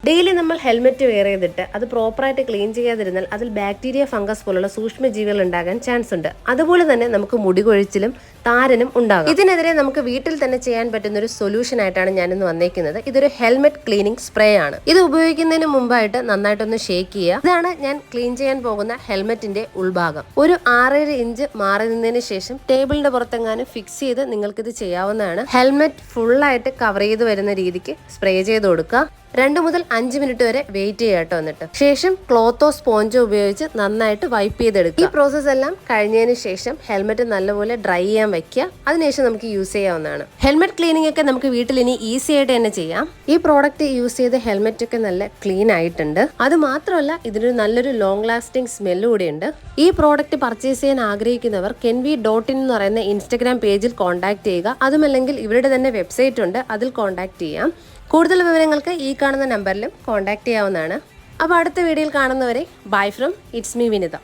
Daily നമ്മൾ helmet wear ചെയ്തിട്ട് അത് പ്രോപ്പറായിട്ട് ക്ലീൻ ചെയ്യാതിരുന്നാൽ അതിൽ ബാക്ടീരിയ, ഫംഗസ് പോലുള്ള സൂക്ഷ്മജീവികൾ ഉണ്ടാകാൻ ചാൻസ് ഉണ്ട്. അതുപോലെ തന്നെ നമുക്ക് മുടി കൊഴിച്ചിലും താരനും ഉണ്ടാകും. ഇതിനെതിരെ നമുക്ക് വീട്ടിൽ തന്നെ ചെയ്യാൻ പറ്റുന്ന ഒരു സൊല്യൂഷൻ ആയിട്ടാണ് ഞാനിന്ന് വന്നേക്കുന്നത്. ഇതൊരു ഹെൽമെറ്റ് ക്ലീനിങ് സ്പ്രേ ആണ്. ഇത് ഉപയോഗിക്കുന്നതിന് മുമ്പായിട്ട് നന്നായിട്ടൊന്ന് ഷേക്ക് ചെയ്യുക. ഇതാണ് ഞാൻ ക്ലീൻ ചെയ്യാൻ പോകുന്ന ഹെൽമെറ്റിന്റെ ഉൾഭാഗം. ഒരു 6-7 ഇഞ്ച് മാറി നിന്നതിന് ശേഷം ടേബിളിന്റെ പുറത്തെങ്ങാനും ഫിക്സ് ചെയ്ത് നിങ്ങൾക്കിത് ചെയ്യാവുന്നതാണ്. ഹെൽമെറ്റ് ഫുള്ളായിട്ട് കവർ ചെയ്ത് വരുന്ന രീതിക്ക് സ്പ്രേ ചെയ്ത് കൊടുക്കുക. 2 മുതൽ 5 മിനിറ്റ് വരെ വെയിറ്റ് ചെയ്യാട്ടോ. എന്നിട്ട് ശേഷം ക്ലോത്തോ സ്പോഞ്ചോ ഉപയോഗിച്ച് നന്നായിട്ട് വൈപ്പ് ചെയ്തെടുക്കുക. ഈ പ്രോസസ് എല്ലാം കഴിഞ്ഞതിന് ശേഷം ഹെൽമെറ്റ് നല്ലപോലെ ഡ്രൈ ചെയ്യാൻ വെക്കുക. അതിനുശേഷം നമുക്ക് യൂസ് ചെയ്യാവുന്നതാണ്. ഹെൽമെറ്റ് ക്ലീനിങ് ഒക്കെ നമുക്ക് വീട്ടിൽ ഇനി ഈസി ആയിട്ട് തന്നെ ചെയ്യാം. ഈ പ്രോഡക്റ്റ് യൂസ് ചെയ്ത് ഹെൽമെറ്റ് ഒക്കെ നല്ല ക്ലീൻ ആയിട്ടുണ്ട്. അത് മാത്രമല്ല ഇതിനൊരു നല്ലൊരു ലോങ് ലാസ്റ്റിംഗ് സ്മെല്ല് കൂടിയുണ്ട്. ഈ പ്രോഡക്റ്റ് പർച്ചേസ് ചെയ്യാൻ ആഗ്രഹിക്കുന്നവർ kenvi.in എന്ന് പറയുന്ന ഇൻസ്റ്റഗ്രാം പേജിൽ കോൺടാക്ട് ചെയ്യുക. അതുമല്ലെങ്കിൽ ഇവരുടെ തന്നെ വെബ്സൈറ്റ് ഉണ്ട്, അതിൽ കോൺടാക്ട് ചെയ്യാം. കൂടുതൽ വിവരങ്ങൾക്ക് ഈ കാണുന്ന നമ്പറിലും കോൺടാക്ട് ചെയ്യാവുന്നതാണ്. അപ്പോൾ അടുത്ത വീഡിയോയിൽ കാണുന്നവരെ bye from it's me Vinitha.